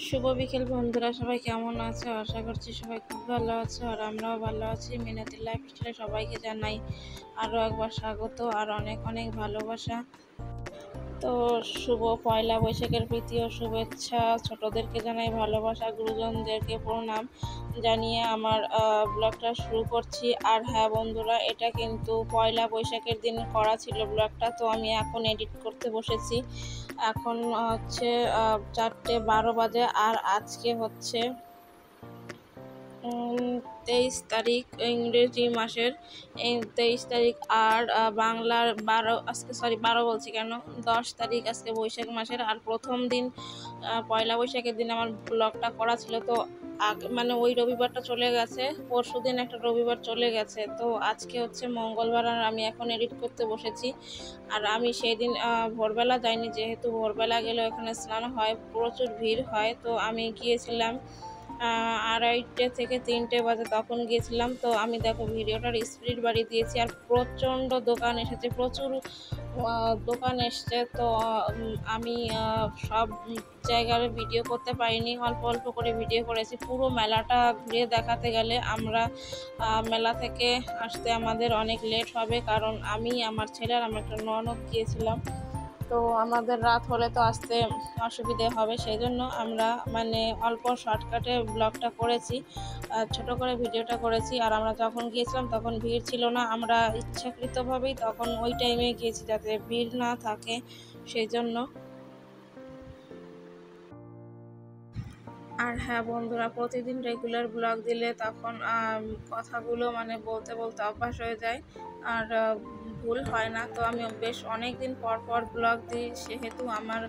শুভ বিকেল বন্ধুরা, সবাই কেমন আছো? আশা করছি সবাই খুব ভালো আছো আর আমরাও ভালো আছি। মিনতি লাইফস্টাইলে সবাইকে জানাই আরও একবার স্বাগত আর অনেক অনেক ভালোবাসা। তো শুভ পয়লা বৈশাখের প্রীতি ও শুভেচ্ছা। ছোটদেরকে জানাই ভালোবাসা, গুরুজনদেরকে প্রণাম জানিয়ে আমার ব্লগটা শুরু করছি। আর হ্যাঁ বন্ধুরা, এটা কিন্তু পয়লা বৈশাখের দিন করা ছিল ব্লগটা, তো আমি এখন এডিট করতে বসেছি। এখন হচ্ছে 4:12 বাজে আর আজকে হচ্ছে 23 তারিখ ইংরেজি মাসের 23 তারিখ আর বাংলার 12, আজকে 12 বলছি কেন, 10 তারিখ আজকে বৈশাখ মাসের। আর প্রথম দিন পয়লা বৈশাখের দিন আমার ব্লগটা করা ছিল, তো মানে ওই রবিবারটা চলে গেছে, পরশু দিন একটা রবিবার চলে গেছে, তো আজকে হচ্ছে মঙ্গলবার আর আমি এখন এডিট করতে বসেছি। আর আমি সেই দিন ভোরবেলা যাইনি, যেহেতু ভোরবেলা গেলে ওখানে স্নান হয়, প্রচুর ভিড় হয়, তো আমি গিয়েছিলাম 2:30 থেকে 3টে বাজে, তখন গিয়েছিলাম। তো আমি দেখো ভিডিওটার স্পিড বাড়িয়ে দিয়েছি আর প্রচণ্ড দোকান এসেছে, প্রচুর দোকান এসছে। তো আমি সব জায়গার ভিডিও করতে পারিনি, অল্প অল্প করে ভিডিও করেছি। পুরো মেলাটা ঘুরে দেখাতে গেলে আমরা মেলা থেকে আসতে আমাদের অনেক লেট হবে, কারণ আমি, আমার ছেলে আর আমার একটা ননদ গিয়েছিলাম। তো আমাদের রাত হলে তো আসতে অসুবিধে হবে, সেই জন্য আমরা মানে অল্প শর্টকাটে ব্লগটা করেছি, ছোট করে ভিডিওটা করেছি। আর আমরা যখন গিয়েছিলাম তখন ভিড় ছিল না, আমরা ইচ্ছাকৃতভাবেই তখন ওই টাইমে গিয়েছি যাতে ভিড় না থাকে, সেই জন্য। আর হ্যাঁ বন্ধুরা, প্রতিদিন রেগুলার ব্লগ দিলে তখন কথাগুলো মানে বলতে বলতে অভ্যাস হয়ে যায় আর ভুল হয় না। তো আমি বেশ অনেক দিন পর পর ব্লগ দিই, সেহেতু আমার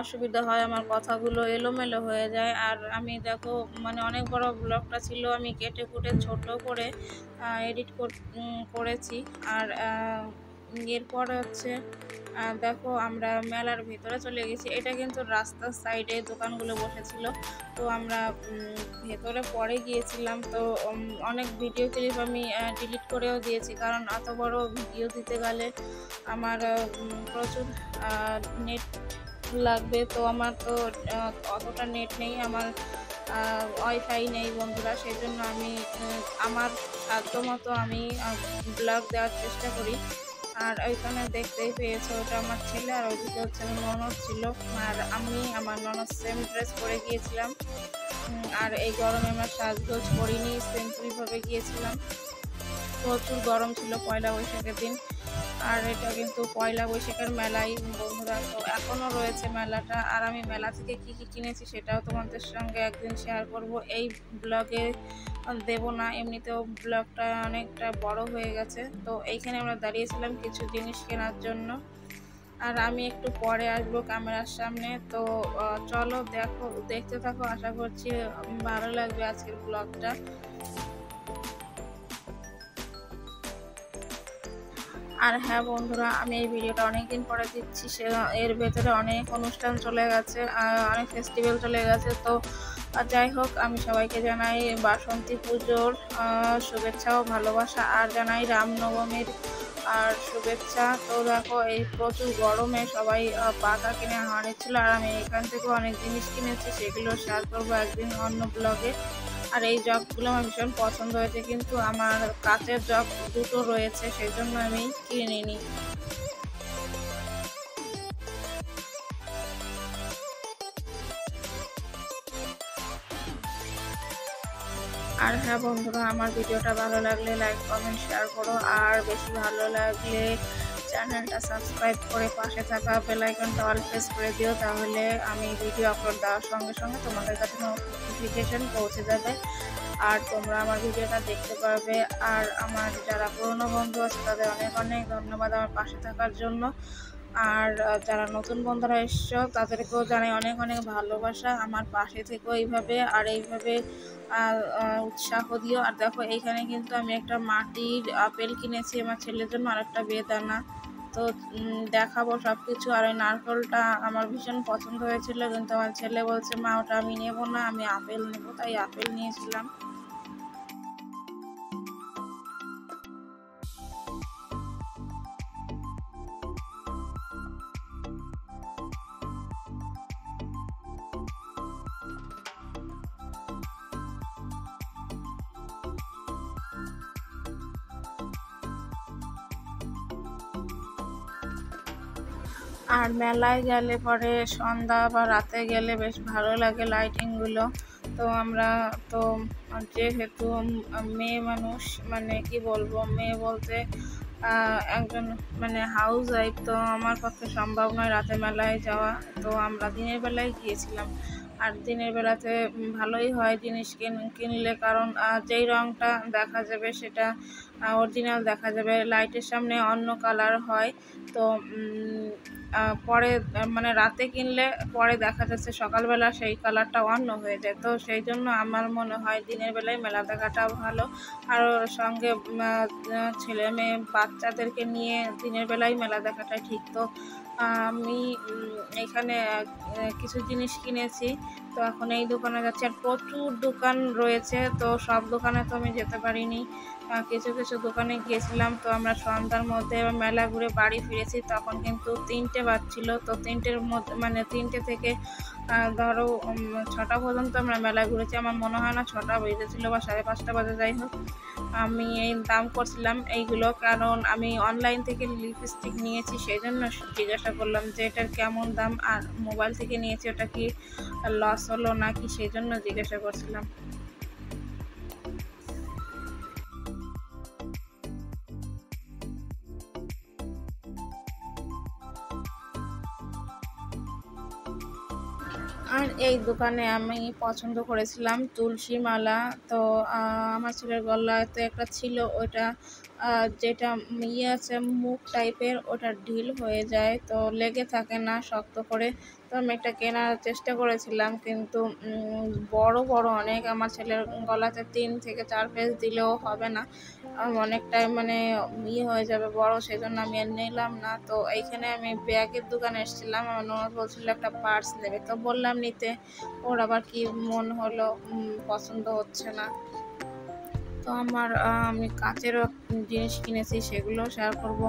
অসুবিধা হয়, আমার কথাগুলো এলোমেলো হয়ে যায়। আর আমি দেখো মানে অনেক বড় ব্লগটা ছিল, আমি কেটে কুটে ছোট করে এডিট করেছি। আর এরপর হচ্ছে দেখো আমরা মেলার ভেতরে চলে গেছি। এটা কিন্তু রাস্তার সাইডে দোকানগুলো বসেছিল, তো আমরা ভেতরে পরে গিয়েছিলাম। তো অনেক ভিডিও ক্লিপ আমি ডিলিট করেও দিয়েছি, কারণ অত বড় ভিডিও দিতে গেলে আমার প্রচুর নেট লাগবে। তো আমার তো অতটা নেট নেই, আমার ওয়াইফাই নেই বন্ধুরা, সেই জন্য আমি আমার সাধ্য মতো আমি ব্লগ দেওয়ার চেষ্টা করি। আর ওইখানে দেখতেই পেয়েছো, ওটা আমার ছেলে আর ওইদিকে হচ্ছে আমার ননদ ছিল। আর আমি আমার ননদ সেম ড্রেস পরে গিয়েছিলাম। আর এই গরমে আমরা সাজগোজ করিনি, সিম্পলভাবে গিয়েছিলাম। প্রচুর গরম ছিল পয়লা বৈশাখের দিন। আর এটা কিন্তু পয়লা বৈশাখের মেলাই বন্ধুরা, তো এখনও রয়েছে মেলাটা। আর আমি মেলা থেকে কি কি কিনেছি সেটাও তোমাদের সঙ্গে একদিন শেয়ার করব, এই ব্লগে দেব না, এমনিতেও ব্লগটা অনেকটা বড় হয়ে গেছে। তো এইখানে আমরা দাঁড়িয়েছিলাম কিছু জিনিস কেনার জন্য। আর আমি একটু পরে আসবো ক্যামেরার সামনে, তো চলো দেখতে থাকো, আশা করছি ভালো লাগবে আজকের ব্লগটা। আর হ্যাঁ বন্ধুরা, আমি এই ভিডিওটা অনেকদিন পরে দিচ্ছি, এর ভেতরে অনেক অনুষ্ঠান চলে গেছে, অনেক ফেস্টিভ্যাল চলে গেছে। তো যাই হোক, আমি সবাইকে জানাই বাসন্তী পুজোর শুভেচ্ছা ও ভালোবাসা, আর জানাই রামনবমীর আর শুভেচ্ছা। তো দেখো এই প্রচুর গরমে সবাই পাতা কিনে হারিয়েছিল, আর আমি এখান থেকেও অনেক জিনিস কিনেছি, সেগুলো শেয়ার করবো একদিন অন্য ব্লগে। আর এই জগগুলো আমার ভীষণ পছন্দ হয়েছে, কিন্তু আমার কাচের জগ দুটো রয়েছে, সেই জন্য আমি কিনে নিই। আর হ্যাঁ বন্ধুরা, আমার ভিডিওটা ভালো লাগলে লাইক কমেন্ট শেয়ার করো, আর বেশি ভালো লাগলে চ্যানেলটা সাবস্ক্রাইব করে পাশে থাকা বেল আইকনটা অল প্রেস করে দিও, তাহলে আমি ভিডিও আপলোড দেওয়ার সঙ্গে সঙ্গে তোমাদের কাছে নোটিফিকেশন পৌঁছে যাবে আর তোমরা আমার ভিডিওটা দেখতে পারবে। আর আমার যারা পুরনো বন্ধু আছে তাদের অনেক অনেক ধন্যবাদ আমার পাশে থাকার জন্য। আর যারা নতুন বন্ধুরা এসছো তাদেরকেও জানাই অনেক অনেক ভালোবাসা, আমার পাশে থেকেও এইভাবে আর এইভাবে উৎসাহ দিও। আর দেখো এইখানে কিন্তু আমি একটা মাটির আপেল কিনেছি আমার ছেলের জন্য, আর একটা বেদানা। তো দেখাবো সব কিছু। আর ওই নারকেলটা আমার ভীষণ পছন্দ হয়েছিল, কিন্তু আমার ছেলে বলছে মা ওটা আমি নেবো না, আমি আপেল নেবো, তাই আপেল নিয়েছিলাম। আর মেলায় গেলে পরে সন্ধ্যা বা রাতে গেলে বেশ ভালো লাগে লাইটিংগুলো। তো আমরা তো যেহেতু মেয়ে মানুষ, মানে কি বলবো, মেয়ে বলতে একজন মানে হাউস ওয়াইফ, তো আমার পক্ষে সম্ভব নয় রাতে মেলায় যাওয়া। তো আমরা দিনের বেলায় গিয়েছিলাম। আর দিনের বেলাতে ভালোই হয় জিনিস কিনলে, কারণ যেই রঙটা দেখা যাবে সেটা অরিজিনাল দেখা যাবে, লাইটের সামনে অন্য কালার হয়। তো পরে মানে রাতে কিনলে পরে দেখা যাচ্ছে সকালবেলা সেই কালারটা অন্য হয়ে যায়। তো সেই জন্য আমার মনে হয় দিনের বেলায় মেলা দেখাটা ভালো। আর সঙ্গে ছেলে মেয়ে বাচ্চাদেরকে নিয়ে দিনের বেলায় মেলা দেখাটা ঠিক। তো আমি এখানে কিছু জিনিস কিনেছি, তো এখন এই দোকানে যাচ্ছি। আর প্রচুর দোকান রয়েছে, তো সব দোকানে তো আমি যেতে পারিনি, কিছু কিছু দোকানে গিয়েছিলাম। তো আমরা সন্ধ্যার মধ্যে মেলা ঘুরে বাড়ি ফিরেছি, তখন কিন্তু 3টে বাজছিল। তো 3টের মধ্যে মানে 3টে থেকে ধরো 6টা পর্যন্ত আমরা মেলা ঘুরেছি। আমার মনে হয় না 6টা বেজেছিল বা 5:30 বাজে, যাই হোক। আমি এই দাম করছিলাম এইগুলো, কারণ আমি অনলাইন থেকে লিপস্টিক নিয়েছি, সেই জন্য জিজ্ঞাসা করলাম যে এটার কেমন দাম, আর মোবাইল থেকে নিয়েছি ওটা কি লস হলো নাকি, সেই জন্য জিজ্ঞাসা করছিলাম। আর এই দোকানে আমি পছন্দ করেছিলাম তুলসী মালা। তো আমার ছেলের গলাতে একটা ছিল, ওটা যেটা আছে মুখ টাইপের, ওটা ঢিল হয়ে যায়, তো লেগে থাকে না শক্ত করে। তো আমি একটা কেনার চেষ্টা করেছিলাম, কিন্তু বড় বড় অনেক, আমার ছেলের গলাতে 3 থেকে 4 পিস দিলেও হবে না, অনেকটাই মানে হয়ে যাবে বড়, সেই জন্য আমি আর নিলাম না। তো এইখানে আমি ব্যাগের দোকানে এসেছিলাম, আমার ননদ বলছিল একটা পার্স নেবে, তো বললাম নিতে, ওর আবার কি মন হলো পছন্দ হচ্ছে না। তো আমি কাচেরও জিনিস কিনেছি, সেগুলো শেয়ার করব।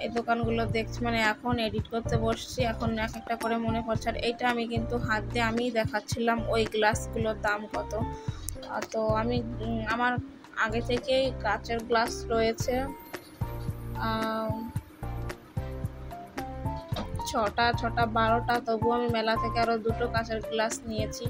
এই দোকানগুলো দেখছি, মানে এখন এডিট করতে বসছি, এখন এক একটা করে মনে পড়ছে। আর এইটা আমি কিন্তু হাত দিয়ে আমিই দেখাচ্ছিলাম ওই গ্লাসগুলোর দাম কত। তো আমি আমার আগে থেকেই কাচের গ্লাস রয়েছে 6টা 12টা, তবুও আমি মেলা থেকে আরও 2টো কাচের গ্লাস নিয়েছি।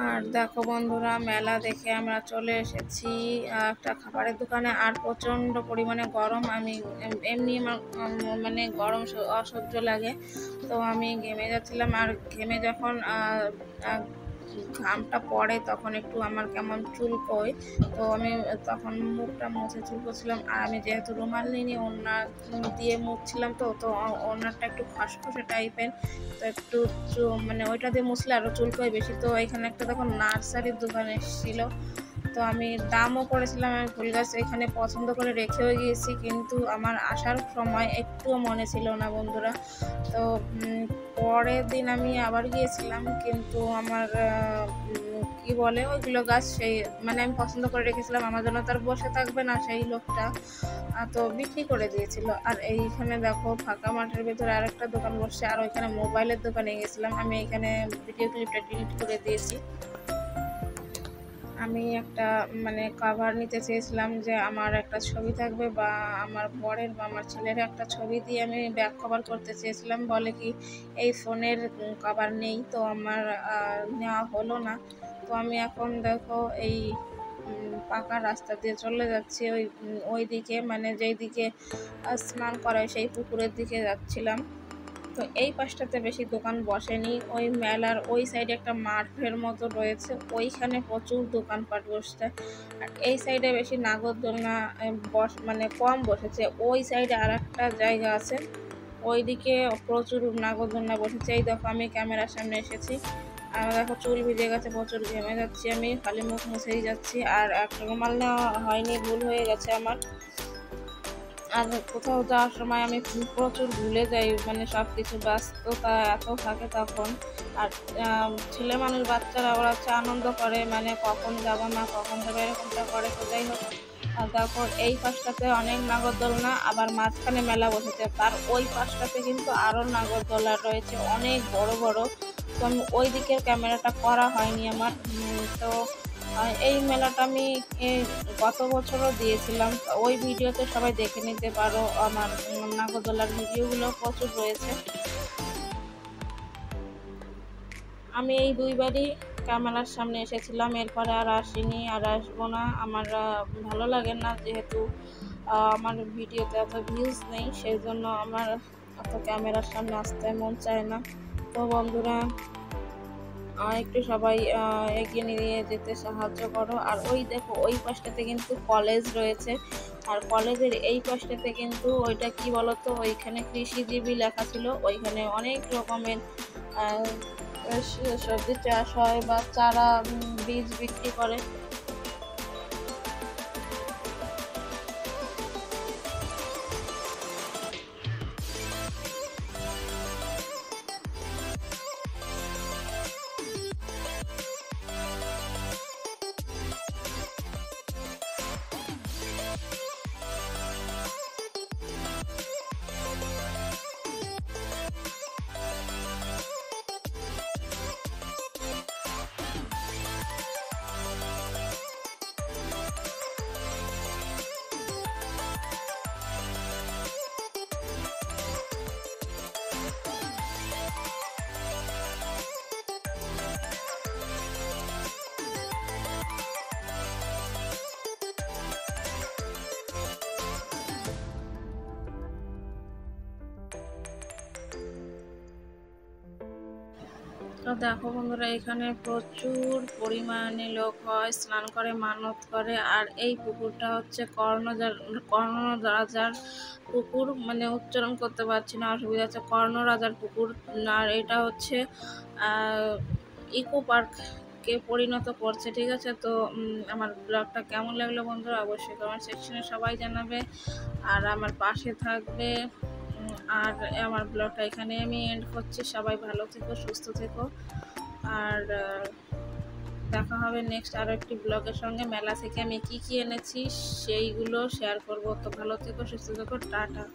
আর দেখো বন্ধুরা, মেলা দেখে আমরা চলে এসেছি একটা খাবারের দোকানে। আর প্রচণ্ড পরিমাণে গরম, আমি এমনি আমার মানে গরম অসহ্য লাগে, তো আমি ঘেমে যাচ্ছিলাম। আর ঘেমে যখন ঘামটা পড়ে তখন একটু আমার কেমন চুলকোয়, তো আমি তখন মুখটা মুছে চুলকোছিলাম। আর আমি যেহেতু রুমাল নিয়ে ওড়না দিয়ে মুছছিলাম, তো ওড়নাটা একটু খসখসে টাইপের, তো একটু মানে ওইটা দিয়ে মুছলে আরও চুলকোয় বেশি। তো এখানে একটা দেখো নার্সারির দোকান এসেছিল, তো আমি দামও করেছিলাম, আমি ফুল গাছ এখানে পছন্দ করে রেখেও গিয়েছি, কিন্তু আমার আসার সময় একটুও মনে ছিল না বন্ধুরা। তো পরের দিন আমি আবার গিয়েছিলাম, কিন্তু আমার কি বলে ওইগুলো গাছ সেই মানে আমি পছন্দ করে রেখেছিলাম, আমার জন্য তার বসে থাকবে না সেই লোকটা, তো বিক্রি করে দিয়েছিল। আর এইখানে দেখো ফাঁকা মাঠের ভেতরে আরেকটা দোকান বসছে, আর ওইখানে মোবাইলের দোকানে গেছিলাম। আমি এখানে ভিডিও ক্লিপটা ডিলিট করে দিয়েছি। আমি একটা মানে কভার নিতে চেয়েছিলাম, যে আমার একটা ছবি থাকবে, বা আমার বরের বা আমার ছেলের একটা ছবি দিয়ে আমি ব্যাক কভার করতে চেয়েছিলাম। বলে কি এই ফোনের কভার নেই, তো আমার নেওয়া হলো না। তো আমি এখন দেখো এই পাকা রাস্তা দিয়ে চলে যাচ্ছি ওই দিকে, মানে যেই দিকে স্নান করায় সেই পুকুরের দিকে যাচ্ছিলাম। তো এই পাশটাতে বেশি দোকান বসেনি, ওই মেলার ওই সাইডে একটা মাঠের মতো রয়েছে, ওইখানে প্রচুর দোকানপাট বসছে। আর এই সাইডে বেশি নাগরদোলনা মানে কম বসেছে। ওই সাইডে আর একটা জায়গা আছে, ওইদিকে প্রচুর নাগরদোলনা বসেছে। এই দেখো আমি ক্যামেরার সামনে এসেছি, আর দেখো চুল ভিজে গেছে, প্রচুর ঘেমে যাচ্ছি, আমি খালি মুখ মুছেই যাচ্ছি। আর একটা রুমাল নেওয়া হয়নি, ভুল হয়ে গেছে আমার। আর কোথাও যাওয়ার সময় আমি প্রচুর ভুলে যাই, মানে সব কিছু ব্যস্ততা এত থাকে তখন। আর ছেলে মানুষ বাচ্চারা ওরা হচ্ছে আনন্দ করে, মানে কখন যাবো না কখন যাবে এরকমটা করে। তো যাই হোক, দেখো এই পাশটাতে অনেক নাগরদোলনা, আবার মাঝখানে মেলা বসেছে, তার ওই পাশটাতে কিন্তু আরও নাগরদোলা রয়েছে অনেক বড় বড়। তো আমি ওই দিকের ক্যামেরাটা করা হয়নি আমার। তো এই মেলাটা আমি গত বছরও দিয়েছিলাম, ওই ভিডিওতে সবাই দেখে নিতে পারো, আমার নাগরদোলার ভিডিওগুলো প্রচুর রয়েছে। আমি এই দুইবারই ক্যামেরার সামনে এসেছিলাম, এরপরে আর আসিনি, আর আসবো না। আমার ভালো লাগে না, যেহেতু আমার ভিডিওতে এত ভিউজ নেই, সেই জন্য আমার অত ক্যামেরার সামনে আসতে মন চায় না। তো বন্ধুরা একটু সবাই এগিয়ে নিয়ে যেতে সাহায্য করো। আর ওই দেখো ওই পাশটাতে কিন্তু কলেজ রয়েছে, আর কলেজের এই পাশটাতে কিন্তু ওইটা কি বলতো, ওইখানে কৃষিজীবী লেখা ছিল, ওইখানে অনেক রকমের সবজি চাষ হয় বা চারা বীজ বিক্রি করে। তো দেখো বন্ধুরা, এখানে প্রচুর পরিমাণে লোক হয়, স্নান করে, মানত করে। আর এই পুকুরটা হচ্ছে কর্ণরাজার পুকুর, মানে উচ্চারণ করতে পারছি না, অসুবিধা আছে, কর্ণরাজার পুকুর। আর এটা হচ্ছে ইকো পার্ককে পরিণত করছে, ঠিক আছে। তো আমার ব্লগটা কেমন লাগলো বন্ধুরা অবশ্যই কমেন্ট সেকশনে সবাই জানাবে, আর আমার পাশে থাকবে। আর আমার ব্লগটা এখানে আমি এন্ড করছি। সবাই ভালো থেকো, সুস্থ থেকো, আর দেখা হবে নেক্সট আরও একটি ব্লগের সঙ্গে। মেলা থেকে আমি কি কি এনেছি সেইগুলো শেয়ার করব। তো ভালো থেকো, সুস্থ থেকো, টাটা।